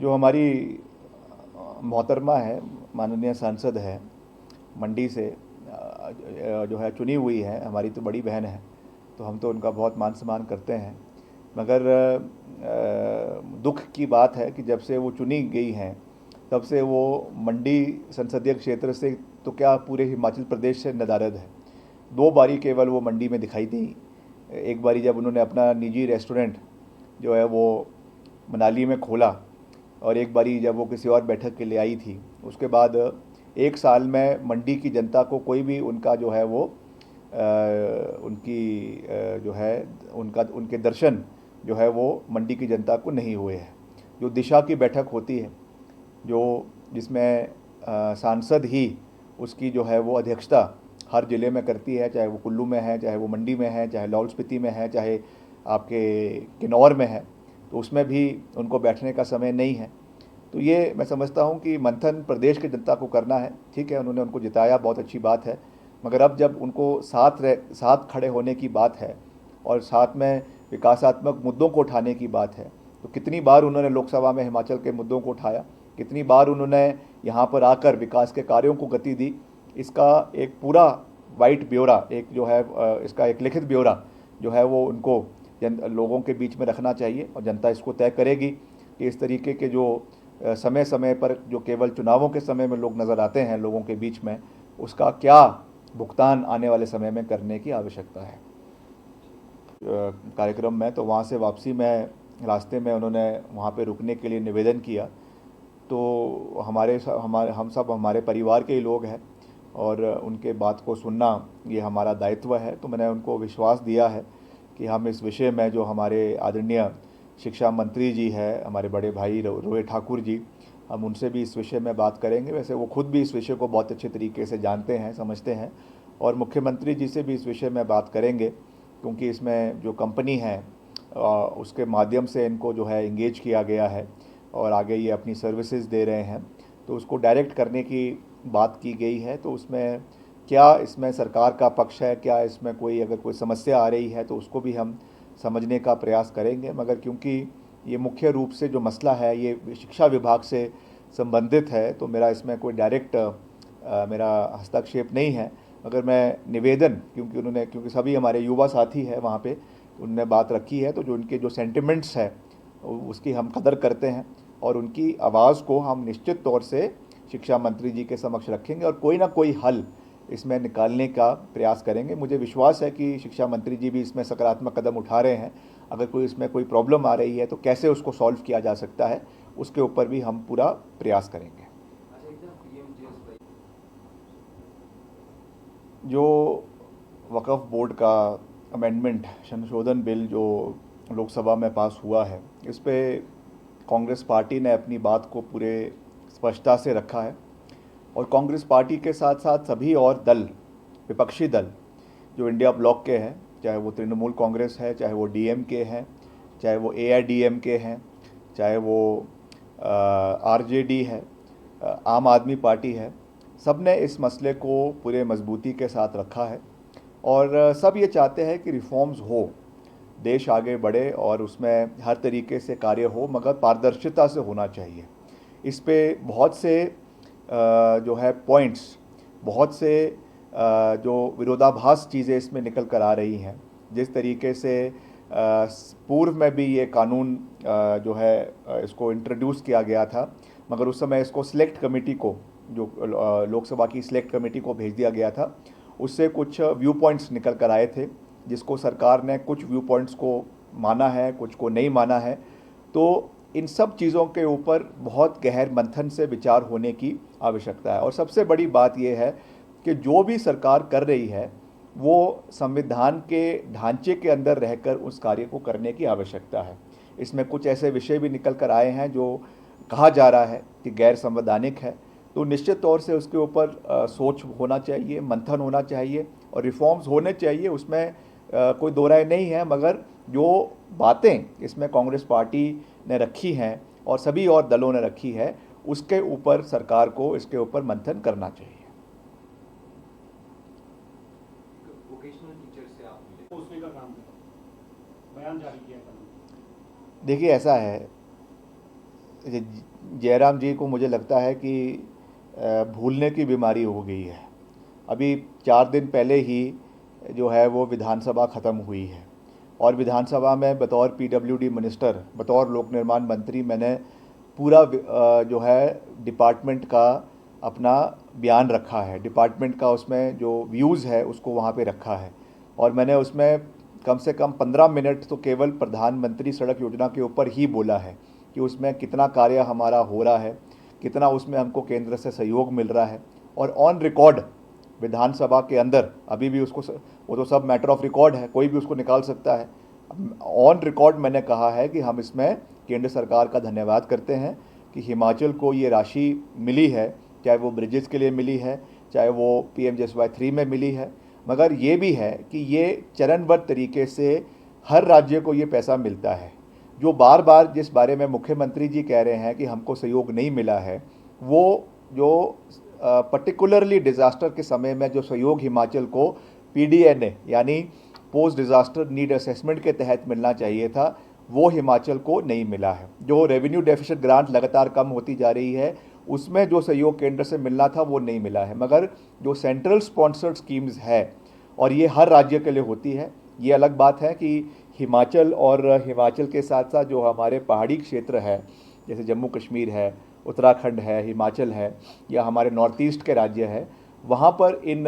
जो हमारी मोहतरमा है, माननीय सांसद है, मंडी से जो है चुनी हुई है, हमारी तो बड़ी बहन है, तो हम तो उनका बहुत मान सम्मान करते हैं। मगर दुख की बात है कि जब से वो चुनी गई हैं तब से वो मंडी संसदीय क्षेत्र से तो क्या पूरे हिमाचल प्रदेश से नदारद है। 2 बारी केवल वो मंडी में दिखाई दी। एक बारी जब उन्होंने अपना निजी रेस्टोरेंट जो है वो मनाली में खोला, और एक बारी जब वो किसी और बैठक के लिए आई थी। उसके बाद 1 साल में मंडी की जनता को कोई भी उनका जो है वो जो है उनके दर्शन जो है वो मंडी की जनता को नहीं हुए हैं। जो दिशा की बैठक होती है, जो जिसमें सांसद ही उसकी जो है वो अध्यक्षता हर ज़िले में करती है, चाहे वो कुल्लू में है, चाहे वो मंडी में है, चाहे लाहौल स्पीति में है, चाहे आपके किन्नौर में है, तो उसमें भी उनको बैठने का समय नहीं है। तो ये मैं समझता हूँ कि मंथन प्रदेश की जनता को करना है। ठीक है, उन्होंने उनको जिताया, बहुत अच्छी बात है। मगर अब जब उनको साथ खड़े होने की बात है और साथ में विकासात्मक मुद्दों को उठाने की बात है, तो कितनी बार उन्होंने लोकसभा में हिमाचल के मुद्दों को उठाया, कितनी बार उन्होंने यहाँ पर आकर विकास के कार्यों को गति दी। इसका एक पूरा वाइट ब्यौरा, एक जो है इसका एक लिखित ब्यौरा जो है वो उनको लोगों के बीच में रखना चाहिए, और जनता इसको तय करेगी कि इस तरीके के जो समय समय पर जो केवल चुनावों के समय में लोग नज़र आते हैं लोगों के बीच में, उसका क्या भुगतान आने वाले समय में करने की आवश्यकता है। कार्यक्रम में तो वहाँ से वापसी में रास्ते में उन्होंने वहाँ पे रुकने के लिए निवेदन किया। तो हम सब हमारे परिवार के ही लोग हैं और उनके बात को सुनना ये हमारा दायित्व है। तो मैंने उनको विश्वास दिया है कि हम इस विषय में जो हमारे आदरणीय शिक्षा मंत्री जी है, हमारे बड़े भाई रोहित ठाकुर जी, हम उनसे भी इस विषय में बात करेंगे। वैसे वो खुद भी इस विषय को बहुत अच्छे तरीके से जानते हैं, समझते हैं, और मुख्यमंत्री जी से भी इस विषय में बात करेंगे, क्योंकि इसमें जो कंपनी है उसके माध्यम से इनको जो है इंगेज किया गया है और आगे ये अपनी सर्विसेज दे रहे हैं, तो उसको डायरेक्ट करने की बात की गई है। तो उसमें क्या इसमें सरकार का पक्ष है, क्या इसमें अगर कोई समस्या आ रही है तो उसको भी हम समझने का प्रयास करेंगे। मगर क्योंकि ये मुख्य रूप से जो मसला है ये शिक्षा विभाग से संबंधित है, तो मेरा इसमें कोई डायरेक्ट मेरा हस्तक्षेप नहीं है। मगर मैं निवेदन, क्योंकि सभी हमारे युवा साथी हैं वहाँ पे, उनने बात रखी है, तो जो उनके जो सेंटिमेंट्स है उसकी हम कदर करते हैं और उनकी आवाज़ को हम निश्चित तौर से शिक्षा मंत्री जी के समक्ष रखेंगे और कोई ना कोई हल इसमें निकालने का प्रयास करेंगे। मुझे विश्वास है कि शिक्षा मंत्री जी भी इसमें सकारात्मक कदम उठा रहे हैं। अगर इसमें कोई प्रॉब्लम आ रही है तो कैसे उसको सॉल्व किया जा सकता है, उसके ऊपर भी हम पूरा प्रयास करेंगे। जो वक्फ बोर्ड का अमेंडमेंट संशोधन बिल जो लोकसभा में पास हुआ है, इस पे कांग्रेस पार्टी ने अपनी बात को पूरे स्पष्टता से रखा है, और कांग्रेस पार्टी के साथ साथ सभी और दल, विपक्षी दल जो इंडिया ब्लॉक के हैं, चाहे वो तृणमूल कांग्रेस है, चाहे वो डीएमके हैं, चाहे वो एआईडीएमके हैं, चाहे वो आरजेडी है, आम आदमी पार्टी है, सब ने इस मसले को पूरे मजबूती के साथ रखा है। और सब ये चाहते हैं कि रिफॉर्म्स हो, देश आगे बढ़े और उसमें हर तरीके से कार्य हो, मगर पारदर्शिता से होना चाहिए। इस पे बहुत से जो है पॉइंट्स, बहुत से जो विरोधाभास चीज़ें इसमें निकल कर आ रही हैं। जिस तरीके से पूर्व में भी ये कानून जो है इसको इंट्रोड्यूस किया गया था, मगर उस समय इसको सिलेक्ट कमेटी को, जो लोकसभा की सिलेक्ट कमेटी को भेज दिया गया था, उससे कुछ व्यू पॉइंट्स निकल कर आए थे, जिसको सरकार ने कुछ व्यू पॉइंट्स को माना है, कुछ को नहीं माना है। तो इन सब चीज़ों के ऊपर बहुत गहर मंथन से विचार होने की आवश्यकता है। और सबसे बड़ी बात यह है कि जो भी सरकार कर रही है वो संविधान के ढांचे के अंदर रहकर उस कार्य को करने की आवश्यकता है। इसमें कुछ ऐसे विषय भी निकल कर आए हैं जो कहा जा रहा है कि गैर संवैधानिक है, तो निश्चित तौर से उसके ऊपर सोच होना चाहिए, मंथन होना चाहिए और रिफॉर्म्स होने चाहिए। उसमें कोई दो राय नहीं है। मगर जो बातें इसमें कांग्रेस पार्टी ने रखी हैं और सभी और दलों ने रखी है, उसके ऊपर सरकार को इसके ऊपर मंथन करना चाहिए। वोकेशनल टीचर से आप मिले, पूछने का काम था, बयान जारी किया था। देखिए, ऐसा है, जयराम जी को मुझे लगता है कि भूलने की बीमारी हो गई है। अभी 4 दिन पहले ही जो है वो विधानसभा ख़त्म हुई है और विधानसभा में बतौर पीडब्ल्यूडी मिनिस्टर, बतौर लोक निर्माण मंत्री मैंने पूरा जो है डिपार्टमेंट का अपना बयान रखा है, डिपार्टमेंट का उसमें जो व्यूज़ है उसको वहाँ पे रखा है और मैंने उसमें कम से कम 15 मिनट तो केवल प्रधानमंत्री सड़क योजना के ऊपर ही बोला है कि उसमें कितना कार्य हमारा हो रहा है, कितना उसमें हमको केंद्र से सहयोग मिल रहा है। और ऑन रिकॉर्ड विधानसभा के अंदर अभी भी उसको, वो तो सब मैटर ऑफ रिकॉर्ड है, कोई भी उसको निकाल सकता है। ऑन रिकॉर्ड मैंने कहा है कि हम इसमें केंद्र सरकार का धन्यवाद करते हैं कि हिमाचल को ये राशि मिली है, चाहे वो ब्रिजेस के लिए मिली है, चाहे वो PMJSY 3 में मिली है, मगर ये भी है कि ये चरणबद्ध तरीके से हर राज्य को ये पैसा मिलता है। जो बार बार जिस बारे में मुख्यमंत्री जी कह रहे हैं कि हमको सहयोग नहीं मिला है, वो जो पर्टिकुलरली डिज़ास्टर के समय में जो सहयोग हिमाचल को PDNA यानी पोस्ट डिज़ास्टर नीड असेसमेंट के तहत मिलना चाहिए था, वो हिमाचल को नहीं मिला है। जो रेवेन्यू डेफिसिट ग्रांट लगातार कम होती जा रही है, उसमें जो सहयोग केंद्र से मिलना था वो नहीं मिला है। मगर जो सेंट्रल स्पॉन्सर्ड स्कीम्स है और ये हर राज्य के लिए होती है, ये अलग बात है कि हिमाचल और हिमाचल के साथ साथ जो हमारे पहाड़ी क्षेत्र है, जैसे जम्मू कश्मीर है, उत्तराखंड है, हिमाचल है, या हमारे नॉर्थ ईस्ट के राज्य है, वहाँ पर इन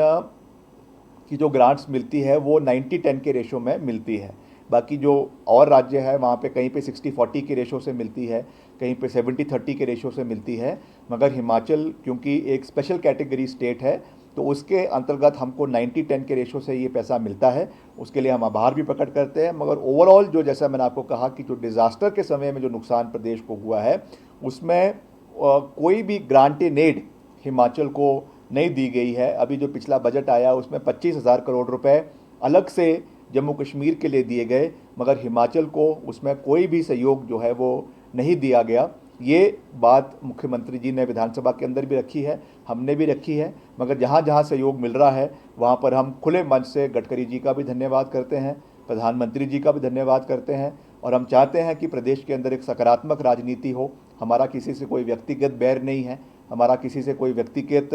की जो ग्रांट्स मिलती है वो 90-10 के रेशो में मिलती है। बाकी जो और राज्य है वहाँ पे कहीं पे 60-40 के रेशो से मिलती है, कहीं पे 70-30 के रेशो से मिलती है। मगर हिमाचल क्योंकि एक स्पेशल कैटेगरी स्टेट है तो उसके अंतर्गत हमको 90-10 के रेशो से ये पैसा मिलता है, उसके लिए हम आभार भी प्रकट करते हैं। मगर ओवरऑल जो, जैसा मैंने आपको कहा कि जो डिज़ास्टर के समय में जो नुकसान प्रदेश को हुआ है उसमें कोई भी ग्रांटेड एड हिमाचल को नहीं दी गई है। अभी जो पिछला बजट आया उसमें 25,000 करोड़ रुपए अलग से जम्मू कश्मीर के लिए दिए गए, मगर हिमाचल को उसमें कोई भी सहयोग जो है वो नहीं दिया गया। ये बात मुख्यमंत्री जी ने विधानसभा के अंदर भी रखी है, हमने भी रखी है। मगर जहाँ जहाँ सहयोग मिल रहा है वहाँ पर हम खुले मन से गडकरी जी का भी धन्यवाद करते हैं, प्रधानमंत्री जी का भी धन्यवाद करते हैं और हम चाहते हैं कि प्रदेश के अंदर एक सकारात्मक राजनीति हो। हमारा किसी से कोई व्यक्तिगत बैर नहीं है, हमारा किसी से कोई व्यक्तिगत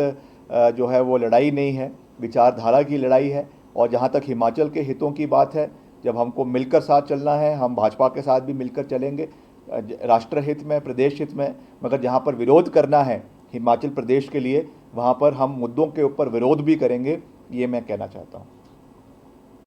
जो है वो लड़ाई नहीं है, विचारधारा की लड़ाई है। और जहाँ तक हिमाचल के हितों की बात है, जब हमको मिलकर साथ चलना है, हम भाजपा के साथ भी मिलकर चलेंगे राष्ट्र हित में, प्रदेश हित में। मगर जहाँ पर विरोध करना है हिमाचल प्रदेश के लिए, वहाँ पर हम मुद्दों के ऊपर विरोध भी करेंगे, ये मैं कहना चाहता हूँ।